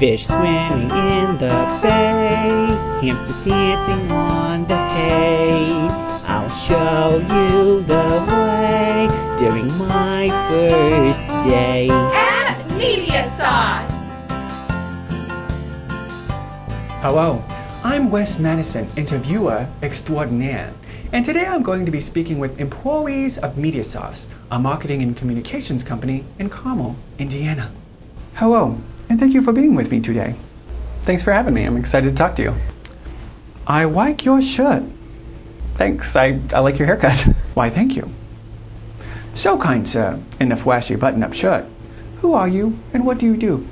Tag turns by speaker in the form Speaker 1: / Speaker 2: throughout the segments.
Speaker 1: Fish swimming in the bay, hamsters dancing on the hay. I'll show you the way during my first day
Speaker 2: at Mediasauce.
Speaker 3: Hello, I'm Wes Madison, interviewer extraordinaire, and today I'm going to be speaking with employees of Mediasauce, a marketing and communications company in Carmel, Indiana. Hello, and thank you for being with me today. Thanks for having me. I'm excited to talk to you. I like your shirt. Thanks. I like your haircut. Why, thank you. So kind, sir, in the flashy button-up shirt. Who are you, and what do you do?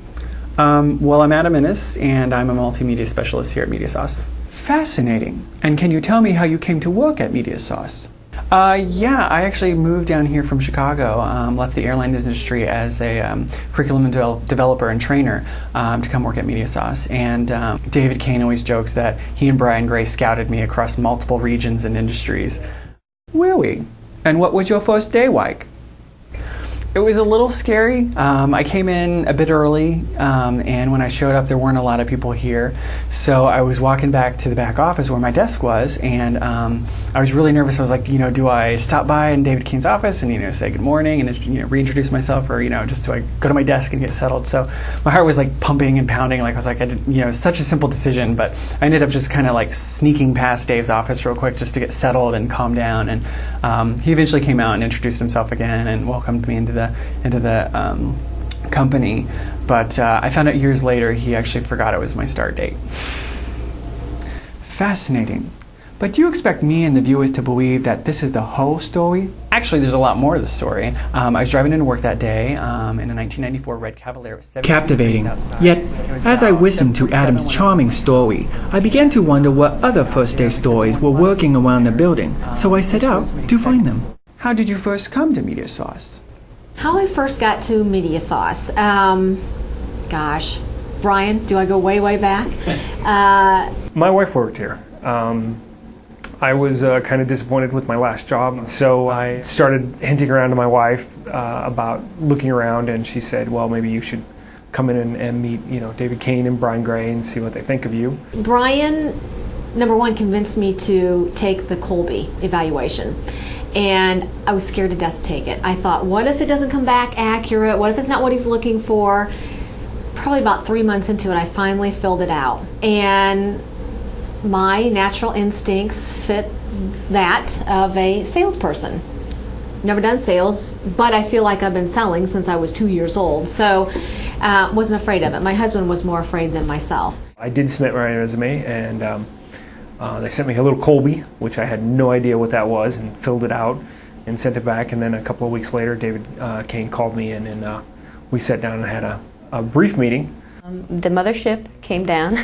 Speaker 3: Well, I'm Adam Innes, and I'm a multimedia specialist here at Mediasauce. Fascinating. And can you tell me how you came to work at Mediasauce? Yeah, I actually moved down here from Chicago, left the airline industry as a curriculum developer and trainer to come work at Mediasauce. And David Kane always jokes that he and Brian Gray scouted me across multiple regions and industries. Really? And what was your first day like? It was a little scary. I came in a bit early, and when I showed up, there weren't a lot of people here. So I was walking back to the back office where my desk was, and I was really nervous. I was like, do I stop by in David Kane's office and say good morning and reintroduce myself, or just do I go to my desk and get settled? So my heart was like pumping and pounding. Like I was like, such a simple decision, but I ended up just kind of like sneaking past Dave's office real quick just to get settled and calm down. And he eventually came out and introduced himself again and welcomed me into the company, but I found out years later he actually forgot it was my start date. Fascinating. But do you expect me and the viewers to believe that this is the whole story? Actually, there's a lot more to the story. I was driving into work that day in a 1994 red Cavalier. With captivating. Yet, as I listened to Adam's charming story, I began to wonder what other first day stories were working around the building, so I set out to find them. How did you first come to Mediasauce?
Speaker 4: How I first got to Mediasauce, gosh, Brian, do I go way, way back?
Speaker 5: My wife worked here. I was kind of disappointed with my last job, so I started hinting around to my wife about looking around, and she said, well, maybe you should come in and meet, David Kane and Brian Gray and see what they think of you. Brian,
Speaker 4: number one, convinced me to take the Colby evaluation. And I was scared to death to take it. I thought, what if it doesn't come back accurate? What if it's not what he's looking for? Probably about 3 months into it, I finally filled it out. And my natural instincts fit that of a salesperson. Never done sales, but I feel like I've been selling since I was 2 years old. So wasn't afraid of it. My husband was more afraid than myself.
Speaker 5: I did submit my resume, and they sent me a little Colby, which I had no idea what that was, and filled it out and sent it back. And then a couple of weeks later, David Kane called me in, and we sat down and had a brief meeting.
Speaker 6: The mothership came down,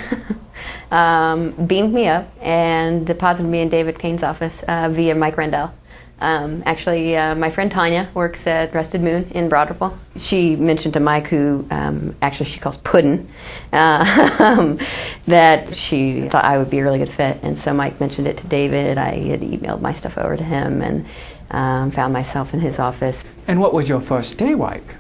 Speaker 6: beamed me up, and deposited me in David Kane's office via Mike Rendell. Actually, my friend Tanya works at Rested Moon in Broad Ripple. She mentioned to Mike, who actually she calls Puddin', that she thought I would be a really good fit. And so Mike mentioned it to David. I had emailed my stuff over to him and found myself in his office.
Speaker 3: And what was your first day like?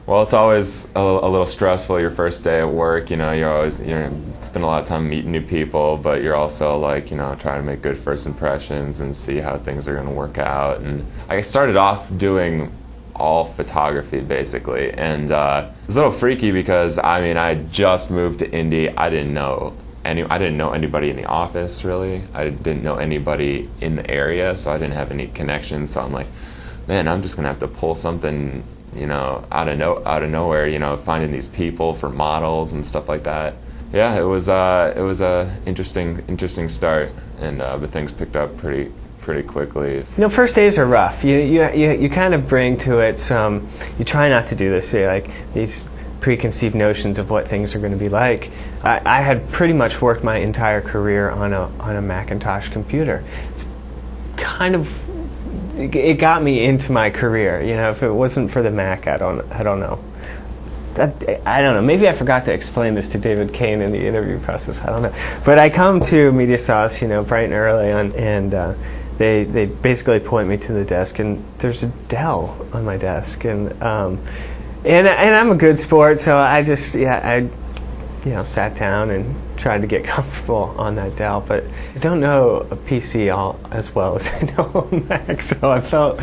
Speaker 7: Well, it's always a little stressful your first day at work. You're always spend a lot of time meeting new people, but you're also trying to make good first impressions and see how things are going to work out. And I started off doing all photography basically, and it was a little freaky because I had just moved to Indy. I didn't know anybody in the office really. I didn't know anybody in the area, so I didn't have any connections. So I'm like, man, I'm just gonna have to pull something out of nowhere, finding these people for models and stuff like that. Yeah, it was a interesting start, and but things picked up pretty quickly.
Speaker 8: First days are rough. You kind of bring to it some. You try not to do this. Like these preconceived notions of what things are going to be like. I had pretty much worked my entire career on a Macintosh computer. It's kind of. It got me into my career. If it wasn't for the Mac, I don't know. I don't know. Maybe I forgot to explain this to David Kane in the interview process. I don't know. But I come to Mediasauce, bright and early, and they basically point me to the desk, and there's a Dell on my desk, and I'm a good sport, so I just I sat down and tried to get comfortable on that Dell. But I don't know a PC as well as I know a Mac, so I felt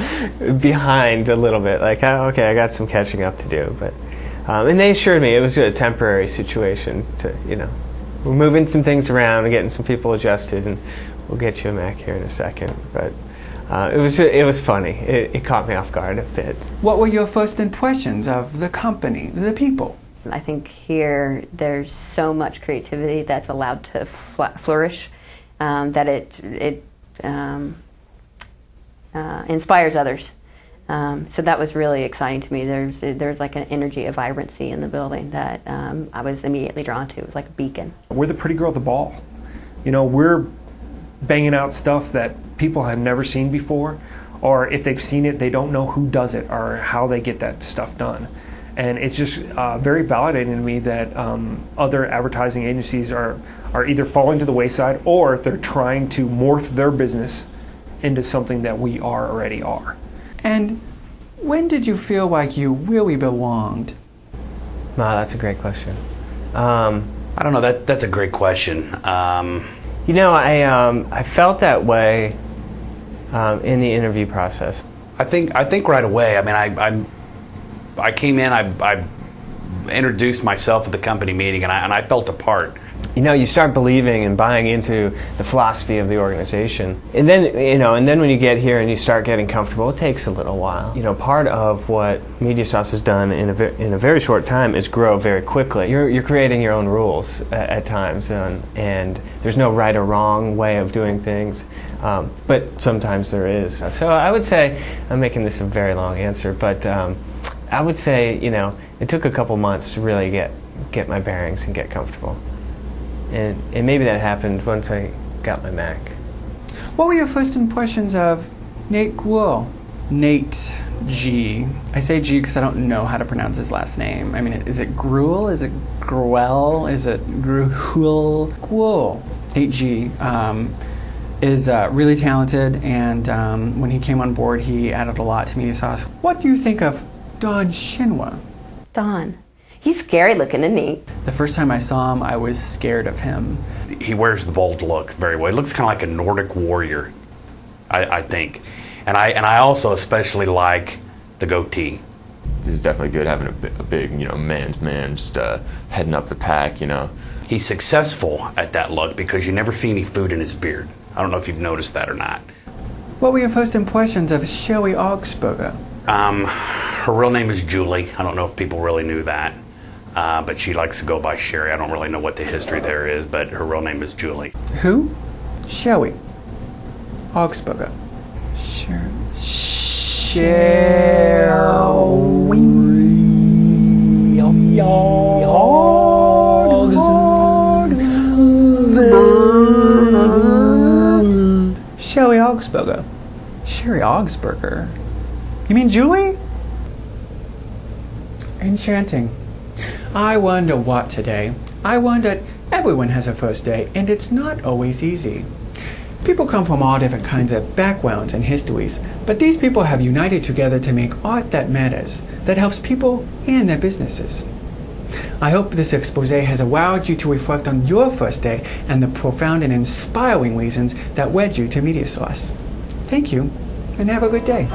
Speaker 8: behind a little bit. Like, oh, okay, I got some catching up to do. But and they assured me it was a temporary situation. We're moving some things around and getting some people adjusted, and we'll get you a Mac here in a second. But it was funny. It caught me off guard a bit.
Speaker 3: What were your first impressions of the company, the people?
Speaker 6: I think here there's so much creativity that's allowed to flourish that it inspires others. So that was really exciting to me. There's like an energy, a vibrancy in the building that I was immediately drawn to. It was like a beacon.
Speaker 5: We're the pretty girl at the ball. We're banging out stuff that people have never seen before, or if they've seen it, they don't know who does it or how they get that stuff done. And it's just very validating to me that other advertising agencies are either falling to the wayside or they're trying to morph their business into something that we already are.
Speaker 3: And when did you feel like you really belonged?
Speaker 8: Wow, that's a great question.
Speaker 9: I don't know. That's a great question.
Speaker 8: I felt that way in the interview process.
Speaker 9: I think right away. I mean, I came in. I introduced myself at the company meeting, and I felt a part.
Speaker 8: You start believing and buying into the philosophy of the organization, and then when you get here and you start getting comfortable, it takes a little while. Part of what Mediasauce has done in a very short time is grow very quickly. You're creating your own rules at times, and there's no right or wrong way of doing things, but sometimes there is. So I would say, I'm making this a very long answer, but I would say it took a couple months to really get my bearings and get comfortable. And maybe that happened once I got my Mac.
Speaker 3: What were your first impressions of Nate Gruel? Nate G. I say G because I don't know how to pronounce his last name. I mean, is it Gruel? Is it Gruel? Is it Gruel? Gruel. Nate G. Is really talented, and when he came on board, he added a lot to Mediasauce. What do you think of Don Shinwa?
Speaker 6: Don. He's scary looking, isn't he?
Speaker 3: The first time I saw him, I was scared of him.
Speaker 9: He wears the bold look very well. He looks kind of like a Nordic warrior, I think. And I also especially like the goatee.
Speaker 7: It's definitely good having a big, man-to-man, just heading up the pack,
Speaker 9: He's successful at that look because you never see any food in his beard. I don't know if you've noticed that or not.
Speaker 3: What were your first impressions of Shelly Augsburger?
Speaker 9: Her real name is Julie. I don't know if people really knew that. But she likes to go by Sherry. I don't really know what the history there is, but her real name is Julie.
Speaker 3: Who? Shelly Augsburger. Shelly. Shelly Augsburger. Sherry Augsburger. You mean Julie? Enchanting. I wonder what today. I wondered, everyone has a first day, and it's not always easy. People come from all different kinds of backgrounds and histories, but these people have united together to make art that matters, that helps people and their businesses. I hope this expose has allowed you to reflect on your first day and the profound and inspiring reasons that led you to Mediasauce. Thank you, and have a good day.